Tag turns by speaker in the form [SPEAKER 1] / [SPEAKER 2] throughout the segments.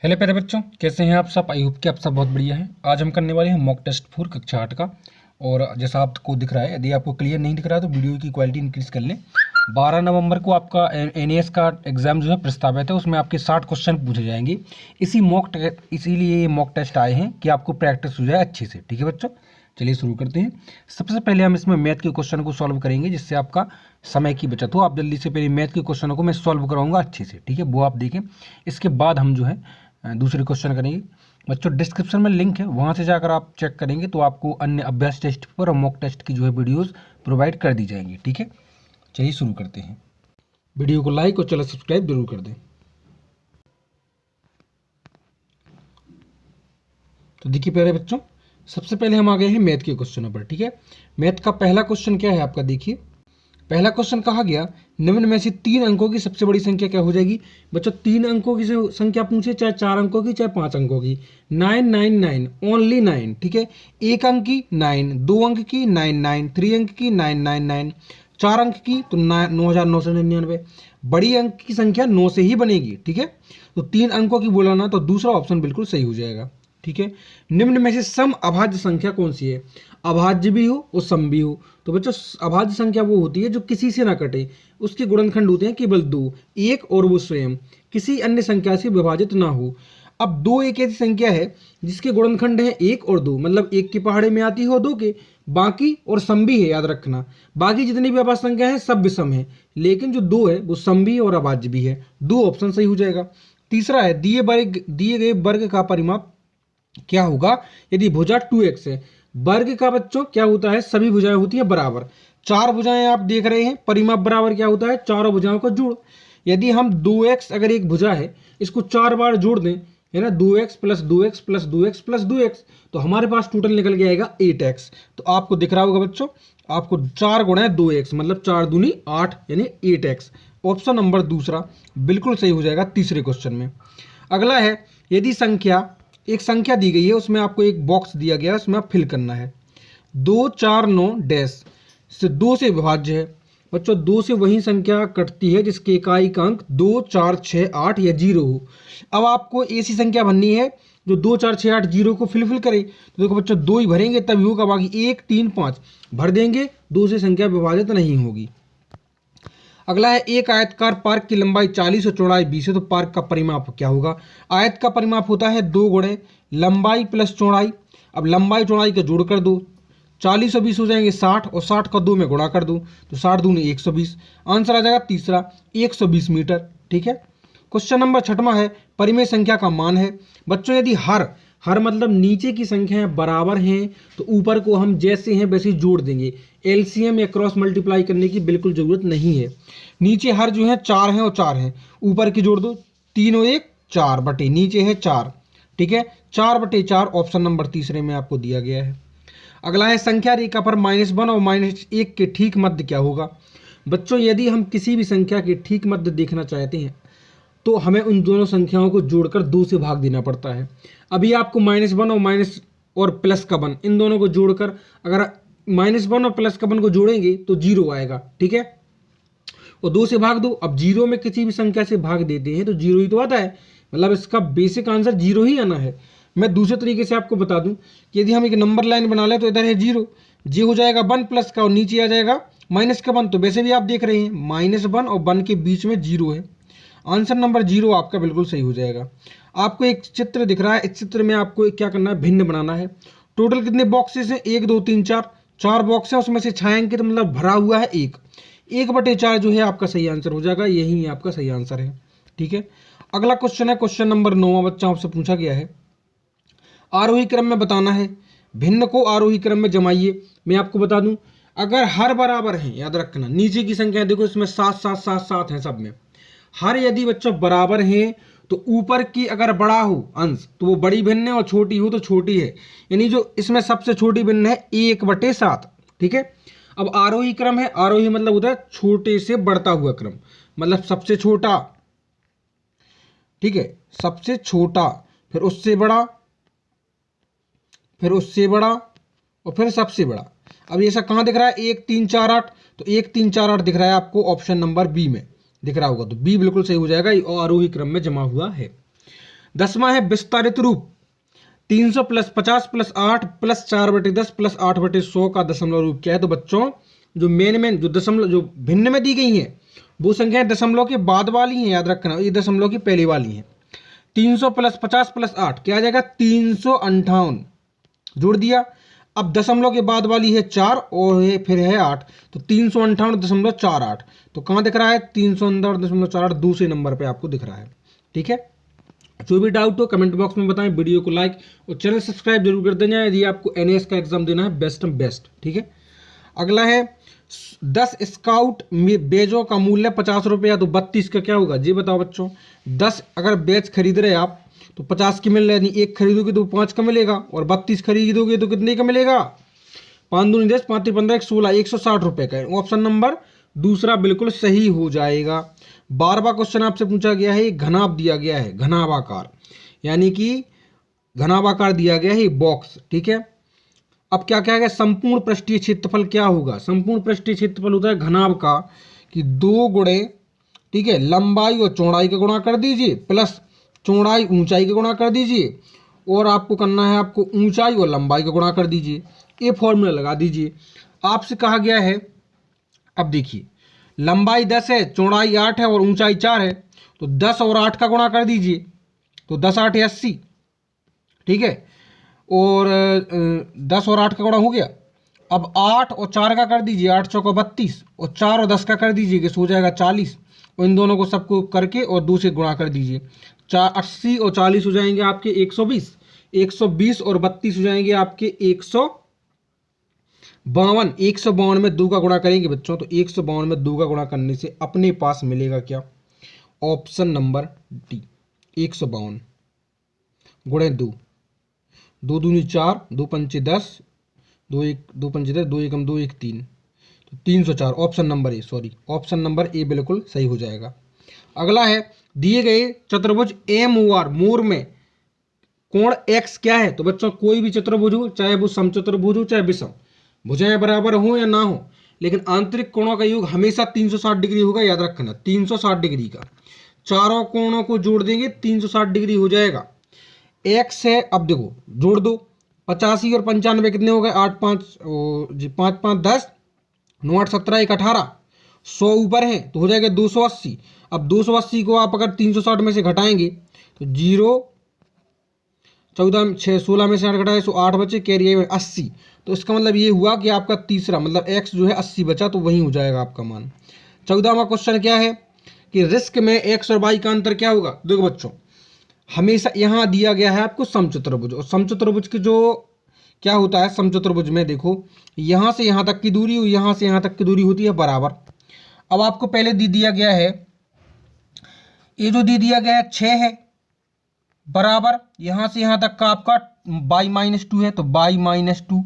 [SPEAKER 1] Hello प्यारे बच्चों, कैसे हैं आप सब। आई होप कि आप सब बहुत बढ़िया हैं। आज हम करने वाले हैं मॉक टेस्ट 4 कक्षा 8 का। और जैसा आपको दिख रहा है, यदि आपको क्लियर नहीं दिख रहा है तो वीडियो की क्वालिटी इंक्रीज कर लें। 12 नवंबर को आपका एनएएस का एग्जाम जो है प्रस्तावित है, उसमें आपके 60 क्वेश्चन पूछे जाएंगे। इसीलिए ये मॉक टेस्ट आए हैं कि आपको प्रैक्टिस हो जाए अच्छे से। ठीक है बच्चों, चलिए शुरू करते हैं। सबसे पहले हम इसमें मैथ के क्वेश्चन को सॉल्व करेंगे, जिससे आपका समय की बचत हो। आप जल्दी से पहले मैथ के क्वेश्चनों को मैं सॉल्व कराऊंगा अच्छे से, ठीक है, वो आप देखें। इसके बाद हम जो है दूसरे क्वेश्चन करेंगे। बच्चों डिस्क्रिप्शन में लिंक है, वहाँ से जाकर आप चेक करेंगे तो आपको अन्य अभ्यास टेस्ट पर और मॉक टेस्ट की जो है वीडियोस प्रोवाइड कर दी जाएंगी। ठीक है, चलिए शुरू करते हैं। वीडियो को लाइक और चैनल सब्सक्राइब जरूर कर दें। तो देखिए प्यारे बच्चों, सबसे पहले हम आ गए हैं मैथ के क्वेश्चनों पर। ठीक है, मैथ का पहला क्वेश्चन क्या है आपका, देखिए। पहला क्वेश्चन कहा गया, निम्न में से 3 अंकों की सबसे बड़ी संख्या क्या हो जाएगी। बच्चों 3 अंकों की संख्या पूछे, चाहे 4 अंकों की चाहे 5 अंकों की। 999 ओनली 9। ठीक है, 1 अंक की 9, 2 अंक की 99, 3 अंक की 999, 4 अंक की तो 9999। बड़ी अंक की संख्या 9 से ही बनेगी। ठीक है, तो 3 अंकों की बोला ना, तो दूसरा ऑप्शन बिल्कुल सही हो जाएगा। ठीक है, निम्न में से सम अभाज्य संख्या कौन सी है। अभाज्य भी हो और सम भी हो। तो बच्चों अभाज्य संख्या वो होती है जो किसी से ना कटे, उसके गुणनखंड होते हैं केवल 2, एक और वो स्वयं किसी अन्य संख्या से विभाजित ना हो। अब 2 एक ऐसी संख्या है जिसके गुणनखंड है 1 और 2, मतलब 1 के पहाड़े में आती हो 2 के, बाकी और सम भी है, याद रखना। बाकी जितनी भी अभाज्य संख्या है सब विषम है, लेकिन जो 2 है वो सम भी है और अभाज्य भी है। 2 ऑप्शन सही हो जाएगा। तीसरा है, दिए गए वर्ग का परिमाप क्या होगा यदि भुजा 2x है। वर्ग का बच्चों क्या होता है, सभी भुजाएं होती हैं बराबर। 4 भुजाएं आप देख रहे हैं, परिमाप बराबर क्या होता है, चारों भुजाओं का जोड़। यदि हम 2x अगर एक भुजा है, इसको 4 बार जोड़ दें, है ना, 2x plus 2x plus 2x plus 2x, तो हमारे पास टोटल निकल के आएगा 8x। तो आपको दिख रहा होगा बच्चों, आपको 4 गुणा है 2x, मतलब 4 दूनी 8 यानी 8x। ऑप्शन नंबर दूसरा बिल्कुल सही हो जाएगा तीसरे क्वेश्चन में। अगला है, यदि एक संख्या दी गई है, उसमें आपको एक बॉक्स दिया गया है, उसमें आप फिल करना है। 249 डैश से 2 से विभाज्य है। बच्चों 2 से वही संख्या कटती है जिसके इकाई का अंक 2, 4, 6, 8 या 0 हो। अब आपको ऐसी संख्या भरनी है जो 2, 4, 6, 8, 0 को फिल करे। तो देखो बच्चों 2 ही भरेंगे तभी होगा, बाकी 1, 3, 5 भर देंगे, 2 से संख्या विभाजित नहीं होगी। अगला है, एक आयतकार पार्क की लंबाई 40 और चौड़ाई 20 है, तो पार्क का परिमाप क्या होगा। आयत का परिमाप होता है 2 गुणे लंबाई प्लस चौड़ाई। अब लंबाई चौड़ाई का जोड़ कर दो, 40 और 20 हो जाएंगे 60, और 60 का 2 में गुणा कर दो, तो 60 दूनी 120। आंसर आ जाएगा तीसरा 120 मीटर। ठीक है, क्वेश्चन नंबर 6वां है, परिमेय संख्या का मान है। बच्चों यदि हर मतलब नीचे की संख्याएं बराबर हैं तो ऊपर को हम जैसे हैं वैसे जोड़ देंगे। एलसीएम या क्रॉस मल्टीप्लाई करने की बिल्कुल जरूरत नहीं है। नीचे हर जो है 4 हैं और 4 हैं, ऊपर की जोड़ दो, 3 और 1 4 बटे नीचे है 4। ठीक है, 4/4 ऑप्शन नंबर तीसरे में आपको दिया गया है। अगला है, संख्या रेखा पर -1 और -1 के ठीक मध्य क्या होगा। बच्चों यदि हम किसी भी संख्या के ठीक मध्य देखना चाहते हैं तो हमें उन दोनों संख्याओं को जोड़कर 2 से भाग देना पड़ता है। अभी आपको -1 और माइनस और प्लस का 1 इन दोनों को जोड़कर, अगर -1 और प्लस का 1 को जोड़ेंगे तो 0 आएगा। ठीक है, और 2 से भाग दो। अब 0 में किसी भी संख्या से भाग देते हैं तो 0 ही तो आता है, मतलब इसका बेसिक आंसर 0 ही आना है। मैं दूसरे तरीके से आपको बता दूं कि यदि हम एक नंबर लाइन बना लें तो इधर है 0, जी हो जाएगा 1 प्लस का और नीचे आ जाएगा माइनस का 1। तो वैसे भी आप देख रहे हैं -1 और 1 के बीच में 0 है। आंसर नंबर 0 आपका बिल्कुल सही हो जाएगा। आपको एक चित्र दिख रहा है, इस चित्र में आपको क्या करना है, भिन्न बनाना है। टोटल कितने बॉक्सेस हैं, 1, 2, 3, 4 बॉक्स है, उसमें से छायांकित मतलब भरा हुआ है 1/4 जो है आपका सही आंसर हो जाएगा, यही आपका सही आंसर है। ठीक है, अगला क्वेश्चन है, क्वेश्चन नंबर 9 बच्चा आपसे पूछा गया है, आरोही क्रम में बताना है, भिन्न को आरोही क्रम में जमाइए। मैं आपको बता दूं, अगर हर बराबर हैं, याद रखना नीचे की संख्या देखो, इसमें 7 7 7 7 है सब में। हर यदि बच्चों बराबर हैं तो ऊपर की अगर बड़ा हो अंश तो वो बड़ी भिन्न है, और छोटी हो तो छोटी है, यानी जो इसमें सबसे छोटी भिन्न है 1/7। ठीक है, अब आरोही क्रम है, आरोही मतलब होता है छोटे से बढ़ता हुआ क्रम, मतलब सबसे छोटा, ठीक है, सबसे छोटा, फिर उससे बड़ा, फिर उससे बड़ा, और फिर सबसे बड़ा। अब ऐसा कहाँ दिख रहा है, 1 3 4 8, तो 1 3 4 8 दिख रहा है आपको ऑप्शन नंबर बी में दिख रहा होगा, तो बी बिल्कुल सही हो जाएगा, और आरोही क्रम में जमा हुआ है। 10वां है विस्तारित रूप 300 प्लस 50 प्लस 8 प्लस 4/10 प्लस 8/100 का दशमलव रूप क्या है? तो बच्चों जो मेन जो दशमलव जो भिन्न में दी गई हैं वो संख्याएं दशमलव के बाद वाली हैं, याद रखना, ये दशमलव की पहली वाली हैं। 300 प्लस 50 प्लस 8 क्या आ जाएगा? 358 जोड़ दिया। अब दशमलव के बाद वाली है 4 और ये फिर है 8, तो 358.48। तो कहाँ दिख रहा है? 358.48 दूसरे नंबर पे आपको दिख रहा है। ठीक है, जो भी डाउट हो कमेंट बॉक्स में बताएं, वीडियो को लाइक और चैनल सब्सक्राइब जरूर कर देना यदि आपको एनएएस का एग्जाम देना है बेस्ट में बेस्ट। ठीक है, अगला है 10 स्काउट बेजों का मूल्य 50 रुपये, तो 32 का क्या होगा जी बताओ बच्चों। 10 अगर बेच खरीद रहे आप तो 50 की मिल रहा है, यानी एक खरीदोगे तो 5 का मिलेगा, और 32 खरीदोगे तो कितने का मिलेगा? 5 दूनी 10, 5 15 16, 160 रुपये का। ऑप्शन नंबर दूसरा बिल्कुल सही हो जाएगा। 12वां क्वेश्चन आपसे पूछा गया है, घनाभ दिया गया है, घनाभाकार, यानी कि घनाभाकार दिया गया है बॉक्स। ठीक है, अब क्या क्या है? संपूर्ण पृष्ठीय क्षेत्रफल क्या होगा? संपूर्ण पृष्ठीय क्षेत्रफल होता है घनाभ का कि 2 गुणे, ठीक है, लंबाई और चौड़ाई का गुणा कर दीजिए प्लस चौड़ाई ऊंचाई का गुणा कर दीजिए, और आपको करना है आपको ऊंचाई और लंबाई का गुणा कर दीजिए, ये फॉर्मूला लगा दीजिए। आपसे कहा गया है, अब देखिए लंबाई 10 है, चौड़ाई 8 है और ऊंचाई 4 है, तो 10 और 8 का गुणा कर दीजिए, तो 10 8 80। ठीक है, और 10 और 8 का गुणा हो गया। अब 8 और 4 का कर दीजिए, 8 चौका 32, और 4 और 10 का कर दीजिए कि हो जाएगा 40, और इन दोनों को सबको करके और 2 से गुणा कर दीजिए। 80 और 40 हो जाएंगे आपके 120, 120 और 32 हो जाएंगे आपके 152। 152 में 2 का गुणा करेंगे बच्चों, तो 152 में 2 का गुणा करने से अपने पास मिलेगा क्या? ऑप्शन नंबर डी, 152 गुणे 2, 2 दूनी 4, 2 पंचे 10, 2 1 2 पंचे 10, 2 एकम 2 1 3, तो 304। Option number A, sorry option number A बिल्कुल सही हो जाएगा। अगला है, दिए गए चतुर्भुज एम ओ आर मोर में कोण एक्स क्या है? तो बच्चों कोई भी चतुर्भुज हो, चाहे वो समचतुर्भुज हो चाहे विषम, भुजाएं बराबर हो या ना हो, लेकिन आंतरिक कोणों का योग हमेशा 360 डिग्री होगा, याद रखना 360 डिग्री का। चारों कोणों को जोड़ देंगे 360 डिग्री हो जाएगा। एक्स है, अब देखो जोड़ दो, 85 और 95 कितने हो गए? 8 5 जी 5 5 10, 9 8 17 1 18, 100 ऊपर है तो हो जाएगा 280। अब 280 को आप अगर 360 में से घटाएंगे तो 0 14 6 16 में से 8 घटाए तो 8 बचे, कैरी में 80। तो इसका मतलब ये हुआ कि आपका तीसरा मतलब एक्स जो है 80 बचा, तो वही हो जाएगा आपका मान। 14वां क्वेश्चन क्या है कि रिस्क में एक्स और वाई का अंतर क्या होगा? देखो बच्चों, हमेशा यहाँ दिया गया है आपको समचतुर्भुज, और समचतुर्भुज की जो क्या होता है समचतुर्भुज में, देखो यहाँ से यहाँ तक की दूरी, यहाँ से यहाँ तक की दूरी होती है बराबर। अब आपको पहले दिया गया है, ये जो दिया गया है 6 है बराबर, यहाँ से यहाँ तक का आपका y-2 है, तो y-2।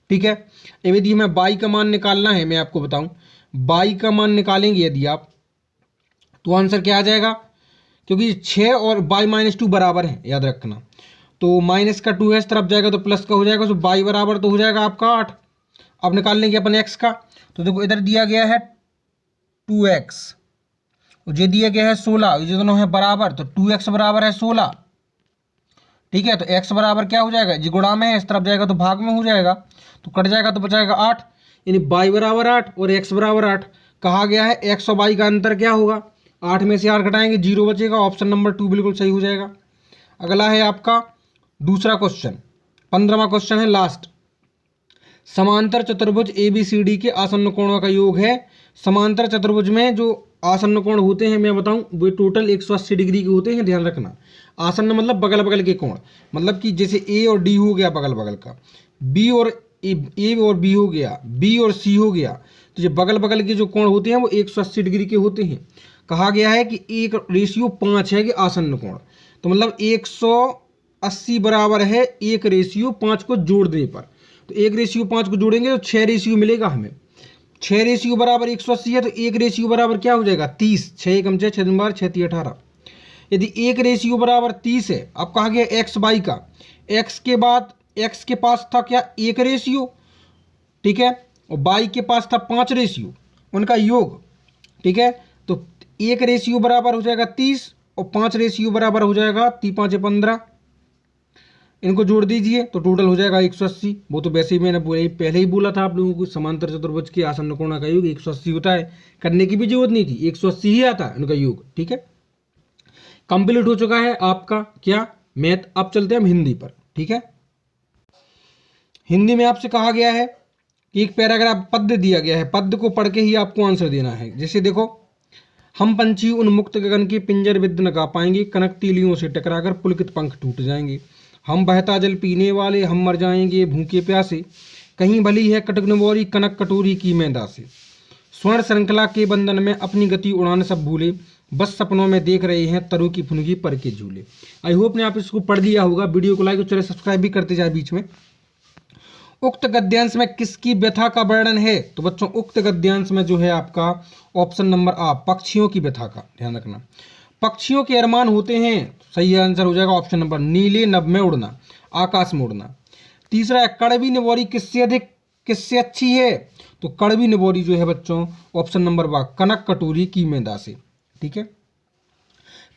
[SPEAKER 1] ठीक है, यदि हमें y का मान निकालना है, मैं आपको बताऊं y का मान निकालेंगे यदि आप, तो आंसर क्या आ जाएगा? क्योंकि 6 और y-2 बराबर है, याद रखना, तो माइनस का 2 है इस तरफ जाएगा तो प्लस का हो जाएगा, तो y बराबर तो हो जाएगा आपका 8। अब निकाल लेंगे अपन x का, तो देखो इधर दिया गया है 2x, और ये दिया गया है 16, ये दोनों है बराबर, तो 2x बराबर है 16। ठीक है, तो x बराबर क्या हो जाएगा? जी गुणा में है, इस तरफ जाएगा तो भाग में हो जाएगा, तो कट जाएगा तो बचाएगा 8, यानी y बराबर 8 और x बराबर 8। कहा गया है x और y का अंतर क्या होगा? 8 में से 8 घटाएंगे 0 बचेगा, ऑप्शन नंबर 2 बिल्कुल सही हो जाएगा। अगला है आपका दूसरा क्वेश्चन, 15वां क्वेश्चन है लास्ट। समांतर चतुर्भुज ABCD के आसन्न कोणों का योग है। समांतर चतुर्भुज में जो आसन्न कोण होते हैं मैं बताऊं, वो टोटल 180 डिग्री के होते हैं, ध्यान रखना। आसन्न मतलब बगल बगल के कोण, मतलब कि जैसे A और D हो गया बगल बगल का, B और B हो गया, B और C हो गया, तो जो बगल बगल के जो कोण होते हैं वो 180 डिग्री के होते हैं। कहा गया है कि 1:5 है कि आसन्न कोण, तो मतलब 180 बराबर है 1:5 को जोड़ने पर, तो 1:5 को जोड़ेंगे तो 6 रेशियो मिलेगा हमें। 6 रेशियो बराबर 180 है, तो 1 रेशियो बराबर क्या हो जाएगा? 30। 6 कम 6 6 बार 6 3 18। यदि 1 रेशियो बराबर 30 है, अब कहा गया एक्स वाई का, एक्स के बाद एक्स के पास था क्या? 1 रेशियो, ठीक है, और वाई के पास था 5 रेशियो, उनका योग। ठीक है, तो 1 रेशियो बराबर हो जाएगा 30 और 5 रेशियो बराबर हो जाएगा 3 5 15, इनको जोड़ दीजिए तो टोटल हो जाएगा 180। वो तो वैसे ही मैंने पहले ही बोला था आप लोगों को, समांतर चतुर्भुज के आसन्न कोणों का योग 180 होता है, करने की भी जरूरत नहीं थी, 180 ही आता है इनका योग। ठीक है, कंप्लीट हो चुका है आपका क्या मैथ। अब चलते हैं हम हिंदी पर। ठीक है, हिंदी में आपसे कहा गया है कि एक पैराग्राफ पद्य दिया गया है, पद्य को पढ़ के ही आपको आंसर देना है। जैसे देखो, हम पंछी उन मुक्त गगन के पिंजर विद्ध न गा पाएंगे, कनक तीलियों से टकराकर पुलकित पंख टूट जाएंगे। हम बहता जल पीने वाले, हम मर जाएंगे भूखे प्यासे, कहीं भली है कटक नवोरी कनक कटोरी की मैदा से। स्वर्ण श्रृंखला के बंधन में अपनी गति उड़ान सब भूले, बस सपनों में देख रहे हैं तरु की फुनगी पर के झूले। आई होप ने आप इसको पढ़ लिया होगा। वीडियो को लाइक और चैनल सब्सक्राइब भी करते जाए बीच में। उक्त गद्यांश में किसकी व्यथा का वर्णन है? तो बच्चों उक्त गद्यांश में जो है आपका ऑप्शन नंबर आ, पक्षियों की व्यथा का। ध्यान रखना, पक्षियों के अरमान होते हैं, सही आंसर हो जाएगा ऑप्शन नंबर नीले नभ में उड़ना, आकाश में उड़ना। तीसरा है कड़वी निबोरी किससे अच्छी है? तो कड़वी निबोरी जो है बच्चों ऑप्शन नंबर बा, कनक कटोरी की मैदा से। ठीक है,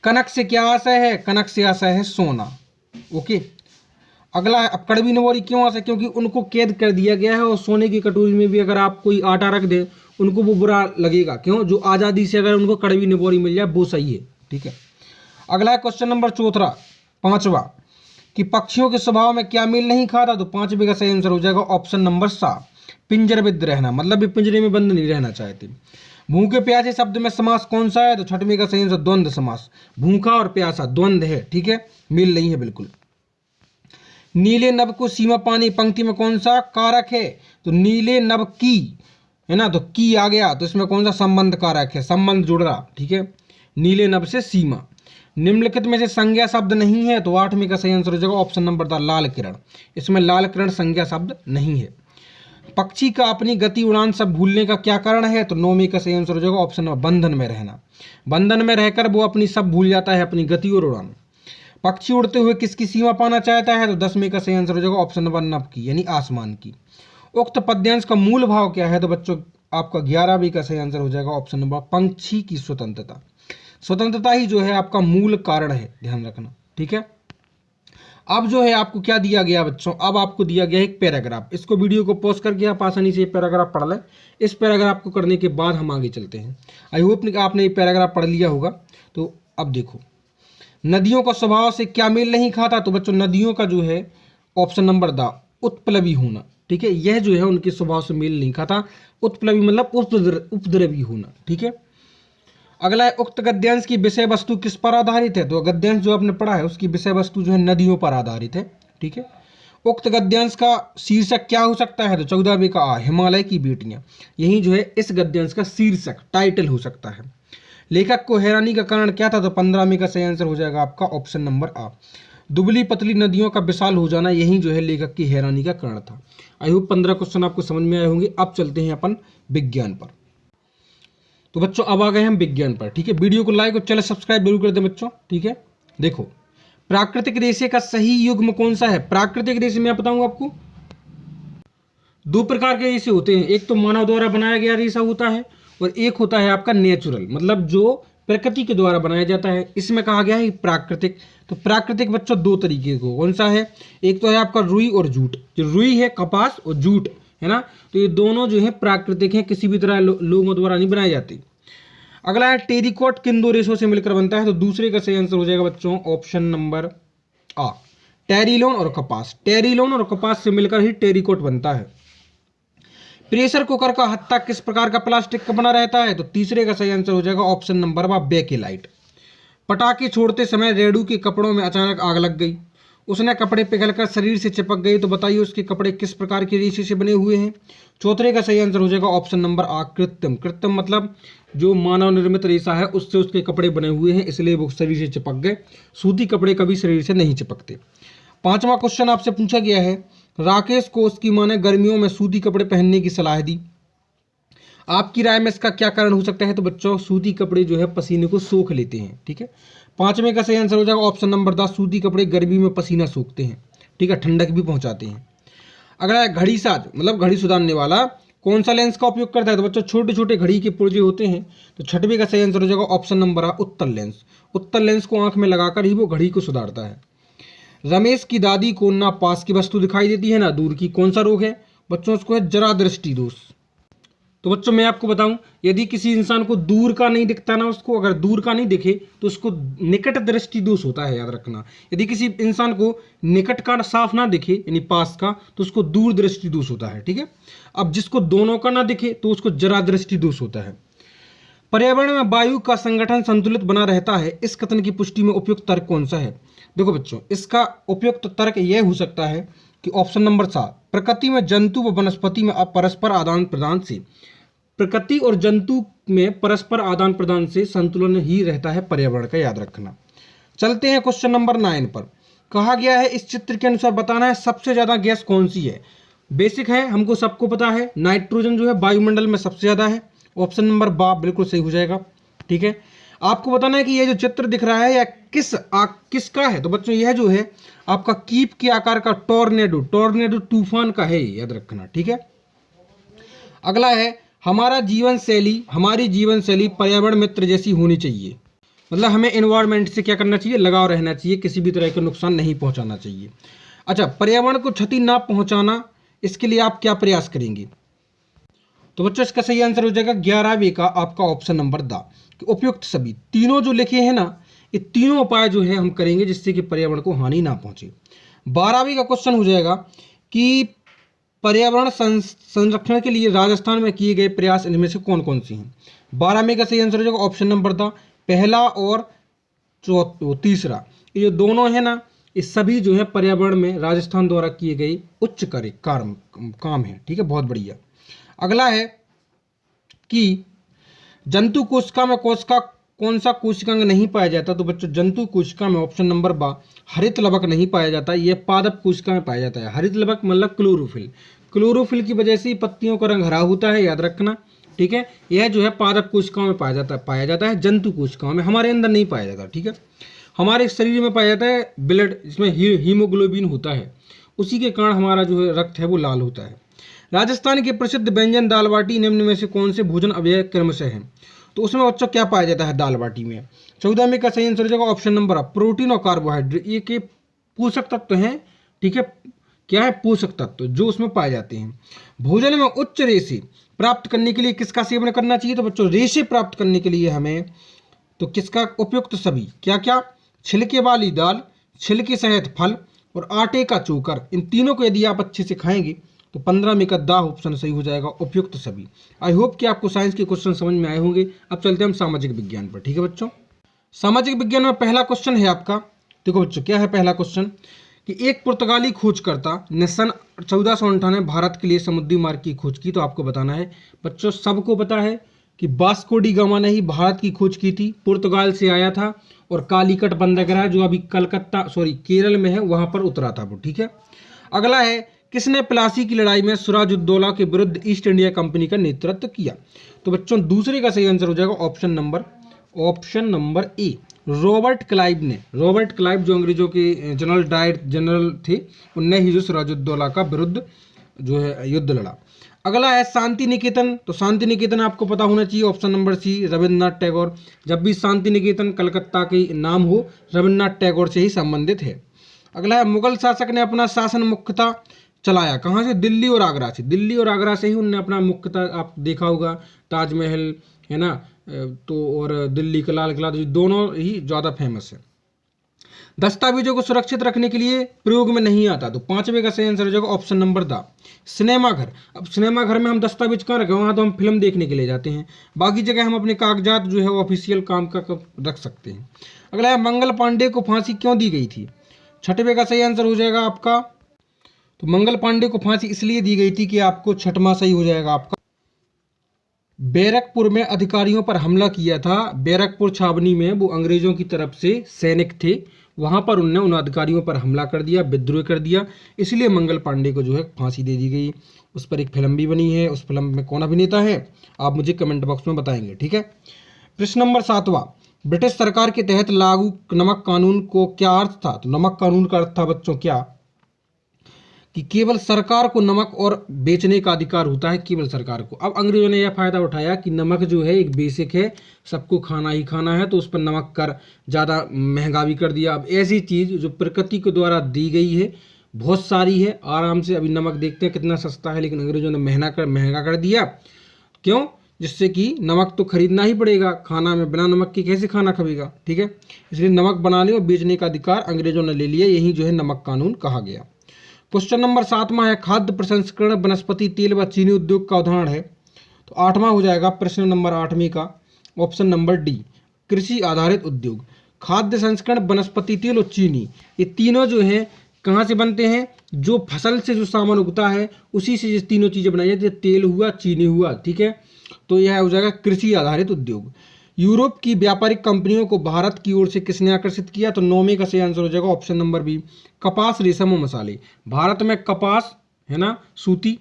[SPEAKER 1] कनक से क्या आशय है? कनक से आशय है सोना। ओके, अगला है अब कड़वी निबोरी क्यों आशय? क्योंकि उनको कैद कर दिया गया है और सोने की कटोरी में भी अगर आप कोई आटा रख दें उनको वो बुरा लगेगा। क्यों? जो आज़ादी से अगर उनको कड़वी निबोरी मिल जाए वो सही है। ठीक है, अगला है क्वेश्चन नंबर 5वां कि पक्षियों के स्वभाव में क्या मेल नहीं खाता? तो 5वें का सही आंसर हो जाएगा ऑप्शन नंबर सा, पिंजरबद्ध रहना, मतलब ये पिंजरे में बंद नहीं रहना चाहते। भूखे प्यासे शब्द में समास कौन सा है? तो 6वें का सही आंसर द्वंद्व समास, भूखा और प्यासा द्वंद्व है। ठीक है, मेल नहीं है बिल्कुल। नीले नभ को सीमा पानी पंक्ति में कौन सा कारक है? तो नीले नभ की है ना, तो की आ गया तो इसमें कौन सा संबंध कारक है? संबंध जुड़ रहा। ठीक है, नीले नभ से सीमा। निम्नलिखित में से संज्ञा शब्द नहीं है, तो 8वें का सही आंसर हो जाएगा ऑप्शन नंबर था लाल किरण। इसमें लाल किरण संज्ञा शब्द नहीं है। पक्षी का अपनी गति उड़ान सब भूलने का क्या कारण है? तो 9वें का सही आंसर हो जाएगा ऑप्शन नंबर बंधन में रहना। बंधन में रहकर वो अपनी सब भूल जाता है, अपनी गति और उड़ान। पक्षी उड़ते हुए किसकी सीमा पाना चाहता है? तो 10वें का सही आंसर हो जाएगा ऑप्शन नंबर नभ की, यानी आसमान की। उक्त पद्यांश का मूल भाव क्या है? तो बच्चों आपका 11वें का सही आंसर हो जाएगा ऑप्शन नंबर पंछी की स्वतंत्रता। स्वतंत्रता ही जो है आपका मूल कारण है, ध्यान रखना। ठीक है, अब जो है आपको क्या दिया गया बच्चों? अब आपको दिया गया एक पैराग्राफ। इसको वीडियो को पॉज करके आप आसानी से ये पैराग्राफ पढ़ लें। इस पैराग्राफ को करने के बाद हम आगे चलते हैं। आई होप आपने ये पैराग्राफ पढ़ लिया होगा। तो अब देखो, नदियों का स्वभाव से क्या मेल नहीं खाता? तो बच्चों नदियों का जो है ऑप्शन नंबर द उत्प्लवी होना। ठीक है, यह जो है उनके स्वभाव से मेल नहीं खाता। उत्प्लवी मतलब उपद्रवी होना। ठीक है, अगला है उक्त गद्यांश की विषय वस्तु किस पर आधारित है? तो गद्यांश जो आपने पढ़ा है उसकी विषय वस्तु जो है नदियों पर आधारित है। ठीक है, उक्त गद्यांश का शीर्षक क्या हो सकता है? तो 14वें का हिमालय की बेटियां, यही जो है इस गद्यांश का शीर्षक टाइटल हो सकता है। लेखक को हैरानी का कारण क्या था? तो 15वें का सही आंसर हो जाएगा आपका ऑप्शन नंबर आ, दुबली पतली नदियों का विशाल हो जाना, यही जो है लेखक की हैरानी का कारण था। आई होप 15 क्वेश्चन आपको समझ में आए होंगे। अब चलते हैं अपन विज्ञान पर। तो बच्चों अब आ गए हम विज्ञान पर। ठीक है, वीडियो को लाइक और चैनल सब्सक्राइब जरूर कर दें बच्चों। ठीक है, देखो प्राकृतिक रेशे का सही युग्म कौन सा है? प्राकृतिक रेशे मैं बताऊंगा आपको, 2 प्रकार के रेशे होते हैं। एक तो मानव द्वारा बनाया गया रेशा होता है और एक होता है आपका नेचुरल, मतलब जो प्रकृति के द्वारा बनाया जाता है। इसमें कहा गया है प्राकृतिक। तो प्राकृतिक बच्चों 2 तरीके को, कौन सा है? एक तो है आपका रुई और जूट। जो रुई है कपास और जूट है ना, तो ये दोनों जो है प्राकृतिक हैं, किसी भी तरह लोगों द्वारा नहीं बनाए जाते। अगला है टेरिकॉट किन 2 रेशों से मिलकर बनता है? तो दूसरे का सही आंसर हो जाएगा बच्चों ऑप्शन नंबर आ, टेरिलोन और कपास। टेरिलोन और कपास से मिलकर ही टेरिकॉट बनता है। प्रेशर कुकर का हत्था किस प्रकार का प्लास्टिक का बना रहता है? तो तीसरे का सही आंसर हो जाएगा ऑप्शन नंबर बा, बेकेलाइट। पटाखे छोड़ते समय रेडू के कपड़ों में अचानक आग लग गई, उसने कपड़े पिघलकर शरीर से चिपक गए, तो बताइए उसके कपड़े किस प्रकार के रेशे से बने हुए हैं? चौथे का सही आंसर हो जाएगा ऑप्शन नंबर आ, कृत्रिम। कृत्रिम मतलब जो मानव निर्मित रेशा है उससे उसके कपड़े बने हुए हैं, इसलिए वो शरीर से चिपक गए। सूती कपड़े कभी शरीर से नहीं चिपकते। 5वां क्वेश्चन आपसे पूछा गया है, राकेश को उसकी मां ने गर्मियों में सूती कपड़े पहनने की सलाह दी। आपकी राय में इसका क्या कारण हो सकता है? तो बच्चों सूती कपड़े जो है पसीने को सोख लेते हैं। ठीक है, 5वें का सही आंसर हो जाएगा ऑप्शन नंबर 10, सूती कपड़े गर्मी में पसीना सूखते हैं। ठीक है, ठंडक भी पहुंचाते हैं। अगला है घड़ी साज मतलब घड़ी सुधारने वाला कौन सा लेंस का उपयोग करता है? तो बच्चों छोटे छोटे घड़ी के पुर्जे होते हैं। तो छठवीं का सही आंसर हो जाएगा ऑप्शन नंबर आ उत्तल लेंस। उत्तल लेंस को आंख में लगाकर ही वो घड़ी को सुधारता है। रमेश की दादी को ना पास की वस्तु दिखाई देती है ना दूर की, कौन सा रोग है? बच्चों उसको है जरा दृष्टि दोष। तो बच्चों मैं आपको बताऊं, यदि किसी इंसान को दूर का नहीं दिखता ना, उसको अगर दूर का नहीं दिखे तो उसको निकट दृष्टि दोष होता है, याद रखना। यदि किसी इंसान को निकट का साफ ना दिखे यानी पास का, तो उसको दूर दृष्टि दोष होता है, ठीक है। अब जिसको दोनों का ना दिखे तो उसको जरा दृष्टि दोष होता है। पर्यावरण में वायु का संगठन संतुलित बना रहता है, इस कथन की पुष्टि में उपयुक्त तर्क कौन सा है? देखो बच्चों, इसका उपयुक्त तर्क यह हो सकता है कि ऑप्शन नंबर 7, प्रकृति में जंतु व वनस्पति में परस्पर आदान प्रदान से, प्रकृति और जंतु में परस्पर आदान प्रदान से संतुलन ही रहता है पर्यावरण का, याद रखना। चलते हैं क्वेश्चन नंबर 9 पर। कहा गया है इस चित्र के अनुसार बताना है सबसे ज्यादा गैस कौन सी है। बेसिक है, हमको सबको पता है, नाइट्रोजन जो है वायुमंडल में सबसे ज्यादा है। ऑप्शन नंबर बा बिल्कुल सही हो जाएगा, ठीक है। आपको बताना है कि ये जो चित्र दिख रहा है या किसका है? तो बच्चों यह जो है आपका कीप के आकार का टॉर्नेडो तूफान का है, याद रखना, ठीक है। अगला है हमारी जीवन शैली पर्यावरण मित्र जैसी होनी चाहिए। मतलब हमें एनवायरनमेंट से क्या करना चाहिए? लगाव रहना चाहिए, किसी भी तरह का नुकसान नहीं पहुंचाना चाहिए। अच्छा, पर्यावरण को क्षति ना पहुंचाना, इसके लिए आप क्या प्रयास करेंगे? तो बच्चों इसका सही आंसर हो जाएगा 11वीं का आपका ऑप्शन नंबर द, कि उपयुक्त सभी। तीनों जो लिखे हैं ना, ये तीनों उपाय जो है हम करेंगे जिससे कि पर्यावरण को हानि ना पहुंचे। 12वीं का क्वेश्चन हो जाएगा कि पर्यावरण संरक्षण के लिए राजस्थान में किए गए प्रयास इनमें से कौन कौन से हैं? 12वीं का सही आंसर हो जाएगा ऑप्शन नंबर द, पहला और तीसरा, ये जो दोनों है ना, ये सभी जो है पर्यावरण में राजस्थान द्वारा किए गए उच्च कार्य काम है, ठीक है, बहुत बढ़िया। अगला है कि जंतु कोशिका में कौन सा कोशिकांग नहीं पाया जाता? तो बच्चों जंतु कोशिका में ऑप्शन नंबर बा हरित लवक नहीं पाया जाता, यह पादप कोशिका में पाया जाता है। हरित लवक मतलब क्लोरोफिल की वजह से पत्तियों का रंग हरा होता है, याद रखना, ठीक है। यह जो है पादप कोशिकाओं में पाया जाता है, जंतु कोशिकाओं में, हमारे अंदर नहीं पाया जाता, ठीक है। हमारे शरीर में पाया जाता है ब्लड, जिसमें हीमोग्लोबिन होता है, उसी के कारण हमारा जो है रक्त है वो लाल होता है। राजस्थान के प्रसिद्ध व्यंजन दाल बाटी निम्न में से कौन से भोजन अव्यय क्रमशः हैं? तो उसमें बच्चों क्या पाया जाता है दाल बाटी में? 14वीं का सही आंसर हो जाएगा ऑप्शन नंबर आ, प्रोटीन और कार्बोहाइड्रेट, ये के पोषक तत्व हैं, ठीक है। क्या है? पोषक तत्व जो उसमें पाए जाते हैं। भोजन में उच्च रेशे प्राप्त करने के लिए किसका सेवन करना चाहिए? तो बच्चों रेशे प्राप्त करने के लिए हमें तो किसका? उपयुक्त सभी। क्या क्या? छिलके वाली दाल, छिलके सहित फल और आटे का चोकर, इन तीनों को यदि आप अच्छे से खाएंगे तो 15वीं का दा ऑप्शन सही हो जाएगा, उपयुक्त सभी। आई होप कि आपको साइंस के क्वेश्चन समझ में आए होंगे। अब चलते हैं हम सामाजिक विज्ञान पर, ठीक है बच्चों। सामाजिक विज्ञान में पहला क्वेश्चन है आपका, देखो बच्चों क्या है पहला क्वेश्चन, कि एक पुर्तगाली खोजकर्ता ने सन 1498 भारत के लिए समुद्री मार्ग की खोज की। तो आपको बताना है बच्चों, सबको पता है कि वास्को डी गामा ने ही भारत की खोज की थी, पुर्तगाल से आया था और कालीकट बंदरगाह जो अभी केरल में है वहां पर उतरा था वो, ठीक है। अगला है किसने प्लासी की लड़ाई में सिराजुद्दौला के विरुद्ध ईस्ट इंडिया कंपनी का नेतृत्व किया? तो बच्चों दूसरे का सही आंसर हो जाएगा option number A, Robert Clive ने। रॉबर्ट क्लाइव जो अंग्रेजों के जनरल थे, उनने ही जो सिराजुद्दौला का विरुद्ध जो है युद्ध लड़ा। अगला है शांति निकेतन। तो शांति निकेतन आपको पता होना चाहिए, option number C, Rabindranath Tagore. जब भी शांति निकेतन कलकत्ता के नाम हो, रविन्द्रनाथ टैगोर से ही संबंधित है। अगला है मुगल शासक ने अपना शासन मुख्यतः चलाया कहाँ से? दिल्ली और आगरा से। दिल्ली और आगरा से ही उनने अपना मुख्यतः, आप देखा होगा ताजमहल है ना, तो और दिल्ली का लाल किला, तो दोनों ही ज़्यादा फेमस है। दस्तावेजों को सुरक्षित रखने के लिए प्रयोग में नहीं आता। तो 5वें का सही आंसर हो जाएगा ऑप्शन नंबर द, सिनेमाघर। अब सिनेमाघर में हम दस्तावेज कहाँ रखें? वहाँ तो हम फिल्म देखने के लिए जाते हैं, बाकी जगह हम अपने कागजात जो है वो ऑफिशियल काम का रख सकते हैं। अगला है मंगल पांडे को फांसी क्यों दी गई थी? 6वें का सही आंसर हो जाएगा आपका, तो मंगल पांडे को फांसी इसलिए दी गई थी कि आपको 6वां सही हो जाएगा आपका, बैरकपुर में अधिकारियों पर हमला किया था। बैरकपुर छावनी में वो अंग्रेजों की तरफ से सैनिक थे, वहां पर उनने उन अधिकारियों पर हमला कर दिया, विद्रोह कर दिया, इसलिए मंगल पांडे को जो है फांसी दे दी गई। उस पर एक फिल्म भी बनी है, उस फिल्म में कौन अभिनेता है आप मुझे कमेंट बॉक्स में बताएंगे, ठीक है। प्रश्न नंबर 7वां, ब्रिटिश सरकार के तहत लागू नमक कानून को क्या अर्थ था? तो नमक कानून का अर्थ था बच्चों क्या, कि केवल सरकार को नमक और बेचने का अधिकार होता है, केवल सरकार को। अब अंग्रेजों ने यह फायदा उठाया कि नमक जो है एक बेसिक है, सबको खाना ही खाना है, तो उस पर नमक कर ज़्यादा महंगा भी कर दिया। अब ऐसी चीज़ जो प्रकृति के द्वारा दी गई है, बहुत सारी है, आराम से अभी नमक देखते हैं कितना सस्ता है, लेकिन अंग्रेजों ने महंगा कर दिया। क्यों? जिससे कि नमक तो खरीदना ही पड़ेगा, खाना में बिना नमक के कैसे खाना खाएगा, ठीक है। इसलिए नमक बनाने और बेचने का अधिकार अंग्रेजों ने ले लिया, यही जो है नमक कानून कहा गया। क्वेश्चन नंबर 7वां है, खाद्य प्रसंस्करण वनस्पति तेल व चीनी उद्योग का उदाहरण है। तो 8वां हो जाएगा प्रश्न नंबर 8वीं का ऑप्शन नंबर डी, कृषि आधारित उद्योग। खाद्य संस्करण, वनस्पति तेल और चीनी, ये तीनों जो हैं कहाँ से बनते हैं? जो फसल से जो सामान उगता है उसी से ये तीनों चीज़ें बनाई जाती है, तेल हुआ, चीनी हुआ, ठीक है। तो यह हो जाएगा कृषि आधारित उद्योग। यूरोप की व्यापारिक कंपनियों को भारत की ओर से किसने आकर्षित किया? तो 9वें का सही आंसर हो जाएगा ऑप्शन नंबर बी, कपास, रेशम और मसाले। भारत में कपास है ना, सूती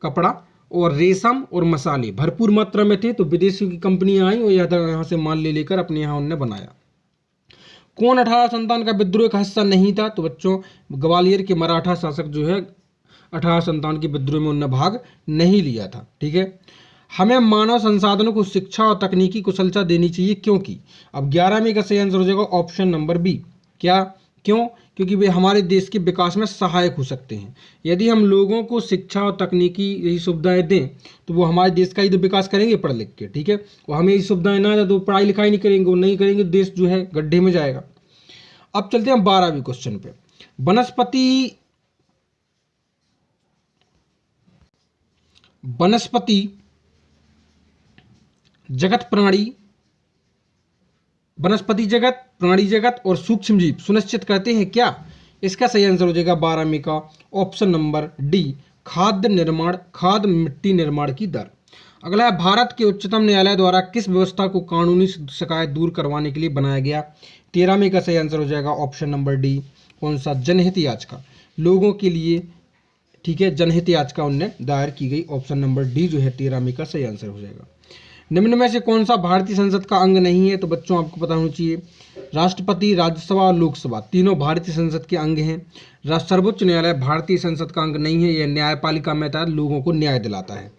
[SPEAKER 1] कपड़ा और रेशम और मसाले भरपूर मात्रा में थे, तो विदेशी की कंपनियां आई और यहाँ से माल ले लेकर अपने यहाँ उन्होंने बनाया। कौन 1857 का विद्रोह का हिस्सा नहीं था? तो बच्चों ग्वालियर के मराठा शासक जो है 1857 के विद्रोह में उन्होंने भाग नहीं लिया था, ठीक है। हमें मानव संसाधनों को शिक्षा और तकनीकी कुशलता देनी चाहिए, क्योंकि अब 11वें का सही आंसर हो जाएगा ऑप्शन नंबर बी। क्या? क्यों? क्योंकि वे हमारे देश के विकास में सहायक हो सकते हैं। यदि हम लोगों को शिक्षा और तकनीकी यही सुविधाएं दें तो वो हमारे देश का ही तो विकास करेंगे पढ़ लिख के, ठीक है। और हमें यही सुविधाएं ना दें तो पढ़ाई लिखाई नहीं करेंगे, वो नहीं करेंगे, देश जो है गड्ढे में जाएगा। अब चलते हैं 12वीं क्वेश्चन पे। वनस्पति जगत, वनस्पति जगत, प्राणी जगत और सूक्ष्म जीव सुनिश्चित करते हैं क्या? इसका सही आंसर हो जाएगा 12वीं का ऑप्शन नंबर डी, खाद्य मिट्टी निर्माण की दर। अगला है, भारत के उच्चतम न्यायालय द्वारा किस व्यवस्था को कानूनी शिकायत दूर करवाने के लिए बनाया गया? 13वें का सही आंसर हो जाएगा ऑप्शन नंबर डी, कौन सा? जनहित याचिका, लोगों के लिए, ठीक है, जनहित याचिका उनने दायर की गई। ऑप्शन नंबर डी जो है 13वें का सही आंसर हो जाएगा। निम्न में से कौन सा भारतीय संसद का अंग नहीं है? तो बच्चों आपको पता होना चाहिए, राष्ट्रपति, राज्यसभा और लोकसभा तीनों भारतीय संसद के अंग हैं। सर्वोच्च न्यायालय भारतीय संसद का अंग नहीं है, यह न्यायपालिका में तहत लोगों को न्याय दिलाता है,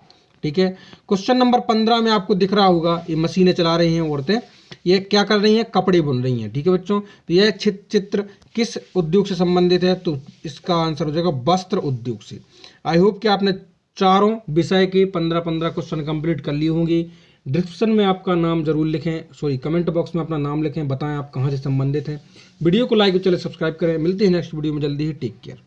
[SPEAKER 1] ठीक है। क्वेश्चन नंबर 15 में आपको दिख रहा होगा, ये मशीनें चला रही हैं औरतें, ये क्या कर रही हैं? कपड़े बुन रही हैं, ठीक है बच्चों। तो यह चित्र किस उद्योग से संबंधित है? तो इसका आंसर हो जाएगा वस्त्र उद्योग से। आई होप कि आपने चारों विषय के 15-15 क्वेश्चन कंप्लीट कर लिए होंगे। डिस्क्रिप्शन में आपका नाम जरूर लिखें, कमेंट बॉक्स में अपना नाम लिखें, बताएं आप कहाँ से संबंधित हैं। वीडियो को लाइक और चैनल सब्सक्राइब करें। मिलते हैं नेक्स्ट वीडियो में जल्दी ही। Take care.